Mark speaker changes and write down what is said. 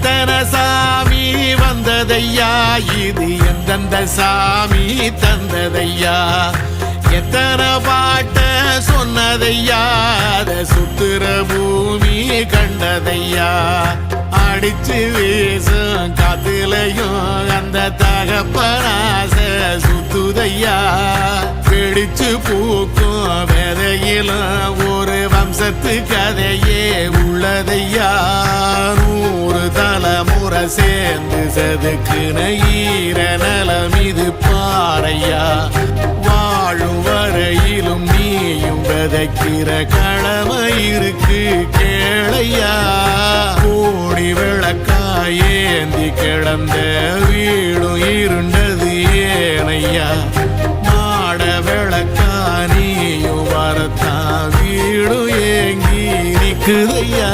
Speaker 1: எத்தனை சாமி வந்ததையா, இது எந்தெந்த சாமி தந்ததையா, எத்தனை பாட்ட சொன்னதையா, அத சுத்துற பூமி கண்டதையா, அடிச்சு வீசும் காத்துலையும் அந்த தகப்பனாச சுத்துதையா, பிடிச்சு பூக்கும் விதையிலும் ஒரு வம்சத்து கதையே உள்ளதையா, 100 தலைமுறை சேர்ந்து செதுக்குன ஈர நலம் இது பாறையா, வாழும் வரையிலும் நீயும் விதைக்கிற கடமை இருக்கு கேளையா, கோடி விளக்காயேந்தி கிடந்த வீடும் இருண்டது ஏனையா, மாட விளக்கா நீயும் வரத்தான் வீடும் ஏங்கி நிக்குதையா.